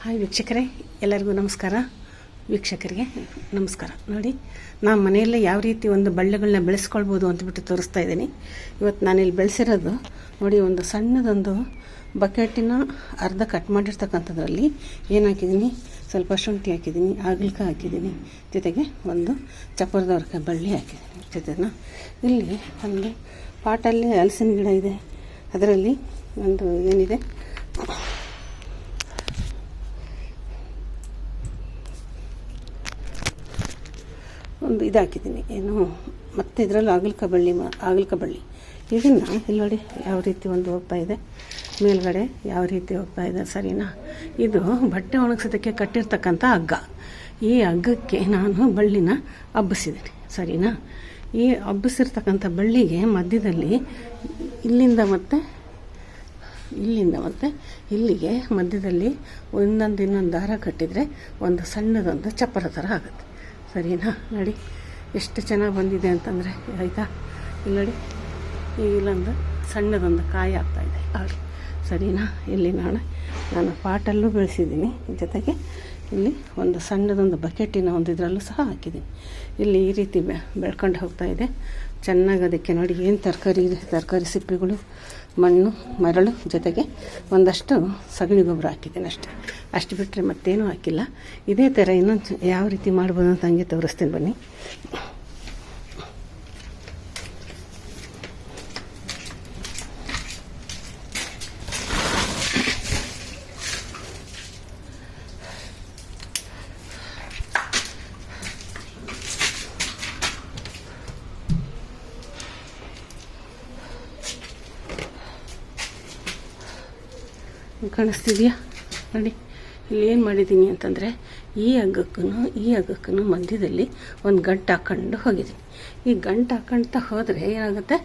Hi ವೀಕ್ಷಕರೇ, ಎಲ್ಲರಿಗೂ ನಮಸ್ಕಾರ. ವೀಕ್ಷಕರಿಗೆ ನಮಸ್ಕಾರ. ನೋಡಿ, ನಾನು ಮನೆಯಲ್ಲೇ ಯಾವ ರೀತಿ ಒಂದು ಬಳ್ಳಿಗಳನ್ನ ಬೆಳೆಸ್ಕೊಳ್ಬೋದು ಅಂತಬಿಟ್ಟು ತೋರಿಸ್ತಾ ಇದ್ದೀನಿ. ಇವತ್ತು ನಾನಿಲ್ಲಿ ಬೆಳೆಸಿರೋದು ನೋಡಿ, ಒಂದು ಸಣ್ಣದೊಂದು ಬಕೆಟಿನ ಅರ್ಧ ಕಟ್ ಮಾಡಿರ್ತಕ್ಕಂಥದ್ರಲ್ಲಿ ಏನು ಹಾಕಿದ್ದೀನಿ, ಸ್ವಲ್ಪ ಶುಂಠಿ ಹಾಕಿದ್ದೀನಿ, ಹಾಗಲಕಾಯಿ ಹಾಕಿದ್ದೀನಿ, ಜೊತೆಗೆ ಒಂದು ಚಪ್ಪರದವರೆಕಾಯಿ ಬಳ್ಳಿ ಹಾಕಿದ್ದೀನಿ. ಜೊತೆನ ಇಲ್ಲಿ ಒಂದು ಪಾಟಲ್ಲಿ ಹಲಸಿನ ಗಿಡ ಇದೆ, ಅದರಲ್ಲಿ ಒಂದು ಏನಿದೆ ಒಂದು ಇದು ಹಾಕಿದ್ದೀನಿ, ಏನು ಮತ್ತು ಇದರಲ್ಲಿ ಹಾಗಲಕಾಯಿ ಬಳ್ಳಿ ಇದನ್ನು ಇಲ್ಲಿ ನೋಡಿ ಯಾವ ರೀತಿ ಒಂದು ಹೋಗ್ತಾ ಇದೆ, ಮೇಲ್ಗಡೆ ಯಾವ ರೀತಿ ಹೋಗ್ತಾ ಇದೆ. ಸರಿನಾ? ಇದು ಬಟ್ಟೆ ಒಣಗಿಸೋದಕ್ಕೆ ಕಟ್ಟಿರ್ತಕ್ಕಂಥ ಹಗ್ಗ. ಈ ಹಗ್ಗಕ್ಕೆ ನಾನು ಬಳ್ಳಿನ ಹಬ್ಬಿಸಿದ್ದೀನಿ. ಸರಿನಾ? ಈ ಹಬ್ಬಿಸಿರ್ತಕ್ಕಂಥ ಬಳ್ಳಿಗೆ ಮಧ್ಯದಲ್ಲಿ ಇಲ್ಲಿಂದ ಮತ್ತು ಇಲ್ಲಿಗೆ ಮಧ್ಯದಲ್ಲಿ ಇನ್ನೊಂದು ದಾರ ಕಟ್ಟಿದರೆ ಒಂದು ಸಣ್ಣದೊಂದು ಚಪ್ಪರ ಥರ ಆಗುತ್ತೆ. ಸರಿನಾ? ನೋಡಿ ಎಷ್ಟು ಚೆನ್ನಾಗಿ ಬಂದಿದೆ ಅಂತಂದರೆ, ಆಯಿತಾ? ಇಲ್ಲಿ ನೋಡಿ, ಇಲ್ಲೊಂದು ಸಣ್ಣದೊಂದು ಕಾಯಿ ಆಗ್ತಾಯಿದೆ ಆಗಿ. ಸರಿನಾ? ಇಲ್ಲಿ ನಾನು ಪಾಟಲ್ಲೂ ಬೆಳೆಸಿದ್ದೀನಿ, ಜೊತೆಗೆ ಇಲ್ಲಿ ಒಂದು ಸಣ್ಣದೊಂದು ಬಕೆಟಿನ ಒಂದು ಇದರಲ್ಲೂ ಸಹ ಹಾಕಿದ್ದೀನಿ. ಇಲ್ಲಿ ಈ ರೀತಿ ಬೆಳ್ಕೊಂಡು ಹೋಗ್ತಾ ಇದೆ ಚೆನ್ನಾಗಿ. ಅದಕ್ಕೆ ನೋಡಿ ಏನು ತರಕಾರಿ ಸಿಪ್ಪೆಗಳು, ಮಣ್ಣು, ಮರಳು, ಜೊತೆಗೆ ಒಂದಷ್ಟು ಸಗಣಿ ಗೊಬ್ಬರ ಹಾಕಿದ್ದೀನಿ ಅಷ್ಟು ಬಿಟ್ಟರೆ ಮತ್ತೇನೂ ಹಾಕಿಲ್ಲ. ಇದೇ ಥರ ಇನ್ನೊಂದು ಯಾವ ರೀತಿ ಮಾಡ್ಬೋದು ಅಂತ ಹಂಗೆ ತೋರಿಸ್ತೀನಿ ಬನ್ನಿ. ಕಾಣಿಸ್ತಿದೆಯಾ? ನೋಡಿ, ಇಲ್ಲಿ ಏನು ಮಾಡಿದ್ದೀನಿ ಅಂತಂದರೆ, ಈ ಹಗ್ಗಕ್ಕೂ ಮಧ್ಯದಲ್ಲಿ ಒಂದು ಗಂಟು ಹಾಕ್ಕೊಂಡು ಹೋಗಿದ್ದೀನಿ. ಈ ಗಂಟು ಹಾಕ್ಕೊಳ್ತಾ ಹೋದರೆ ಏನಾಗುತ್ತೆ,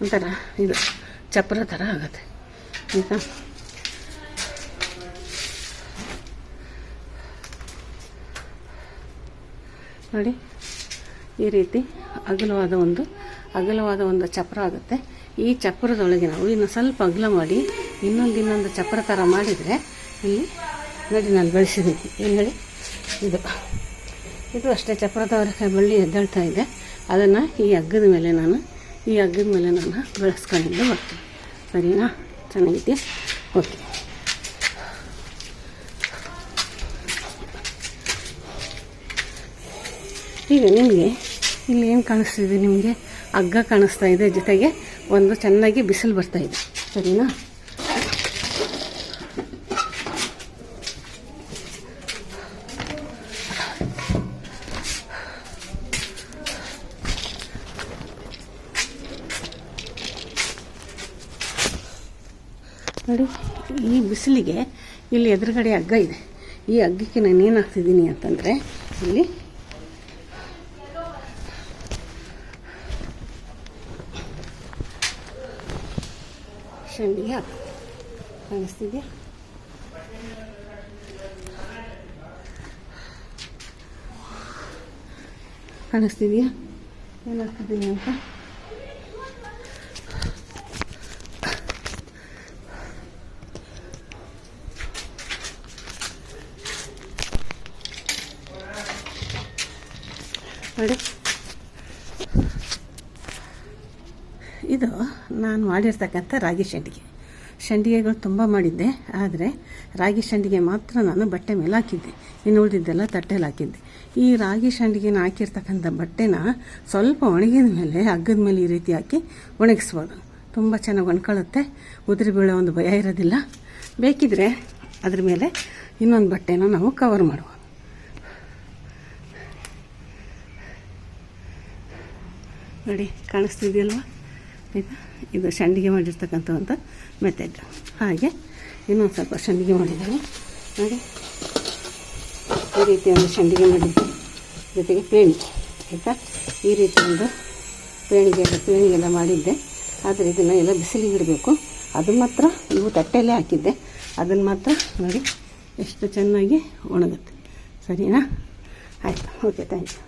ಒಂಥರ ಇದು ಚಪ್ಪರ ಥರ ಆಗುತ್ತೆ. ಆಯಿತಾ? ನೋಡಿ, ಈ ರೀತಿ ಅಗಲವಾದ ಒಂದು ಚಪ್ಪರ ಆಗುತ್ತೆ. ಈ ಚಪ್ಪರದೊಳಗೆ ನಾವು ಇನ್ನು ಸ್ವಲ್ಪ ಅಗಲ ಮಾಡಿ ಇನ್ನೊಂದು ಚಪ್ಪರ ಥರ ಮಾಡಿದರೆ, ಇಲ್ಲಿ ನೋಡಿ ನಾನು ಬೆಳೆಸಿದ್ದೀನಿ. ಏನು ಹೇಳಿ, ಇದು ಅಷ್ಟೇ ಚಪ್ಪರದವರೆಕಾಯಿ ಬಳ್ಳಿ ಎದ್ದೇಳ್ತಾ ಇದೆ. ಅದನ್ನು ಈ ಹಗ್ಗದ ಮೇಲೆ ನಾನು ಬೆಳೆಸ್ಕೊಂಡು ಬರ್ತೀನಿ. ಸರಿನಾ? ಚೆನ್ನಾಗಿದೆ. ಓಕೆ. ಈಗ ನಿಮಗೆ ಇಲ್ಲಿ ಏನು ಕಾಣಿಸ್ತಿದೆ, ನಿಮಗೆ ಹಗ್ಗ ಕಾಣಿಸ್ತಾ ಇದೆ, ಜೊತೆಗೆ ಒಂದು ಚೆನ್ನಾಗಿ ಬಿಸಿಲು ಬರ್ತಾಯಿದೆ. ಸರಿನಾ? ನೋಡಿ, ಈ ಬಿಸಿಲಿಗೆ ಇಲ್ಲಿ ಎದುರುಗಡೆ ಹಗ್ಗ ಇದೆ. ಈ ಹಗ್ಗಕ್ಕೆ ನಾನು ಏನು ಹಾಕ್ತಿದ್ದೀನಿ ಅಂತಂದರೆ, ಇಲ್ಲಿ ಶಂಡಿಗೆ ಕಾಣಿಸ್ತಿದೆಯಾ? ಏನು ಹಾಕ್ತಿದ್ದೀನಿ ಅಂತ ನೋಡಿ. ಇದು ನಾನು ಮಾಡಿರ್ತಕ್ಕಂಥ ರಾಗಿ ಸಂಡಿಗೆಗಳು ತುಂಬ ಮಾಡಿದ್ದೆ, ಆದರೆ ರಾಗಿ ಸಂಡಿಗೆ ಮಾತ್ರ ನಾನು ಬಟ್ಟೆ ಮೇಲೆ ಹಾಕಿದ್ದೆ, ಇನ್ನು ಉಳಿದಿದ್ದೆಲ್ಲ ತಟ್ಟೆಯಲ್ಲಿ ಹಾಕಿದ್ದೆ. ಈ ರಾಗಿ ಸಂಡಿಗೆನ ಹಾಕಿರ್ತಕ್ಕಂಥ ಬಟ್ಟೆನ ಸ್ವಲ್ಪ ಒಣಗಿದ ಮೇಲೆ ಹಗ್ಗದ ಮೇಲೆ ಈ ರೀತಿ ಹಾಕಿ ಒಣಗಿಸ್ಬೋದು. ತುಂಬ ಚೆನ್ನಾಗಿ ಒಣ್ಕೊಳ್ಳುತ್ತೆ, ಉದುರಿ ಬೀಳೋ ಒಂದು ಭಯ ಇರೋದಿಲ್ಲ. ಬೇಕಿದ್ರೆ ಅದ್ರ ಮೇಲೆ ಇನ್ನೊಂದು ಬಟ್ಟೆನ ನಾವು ಕವರ್ ಮಾಡುವ. ನೋಡಿ, ಕಾಣಿಸ್ತಿದೆಯಲ್ವ? ಇದು ಸಂಡಿಗೆ ಮಾಡಿರ್ತಕ್ಕಂಥ ಒಂದು ಮೆಥಡ್. ಹಾಗೆ ಇನ್ನೊಂದು ಸ್ವಲ್ಪ ಸಂಡಿಗೆ ಮಾಡಿದ್ದೀನಿ. ನೋಡಿ, ಈ ರೀತಿ ಒಂದು ಸಂಡಿಗೆ ಮಾಡಿದ್ದೆ, ಜೊತೆಗೆ ಪೇಣಿ. ಆಯಿತಾ? ಈ ರೀತಿ ಒಂದು ಪೇಣಿಗೆಲ್ಲ ಮಾಡಿದ್ದೆ. ಆದರೆ ಇದನ್ನು ಎಲ್ಲ ಬಿಸಿಲಿಗೆ ಇಡಬೇಕು. ಅದು ಮಾತ್ರ ಇವು ತಟ್ಟೆಯಲ್ಲೇ ಹಾಕಿದ್ದೆ, ಅದನ್ನು ಮಾತ್ರ ನೋಡಿ ಎಷ್ಟು ಚೆನ್ನಾಗಿ ಒಣಗುತ್ತೆ. ಸರಿನಾ? ಆಯಿತು. Okay, thank you.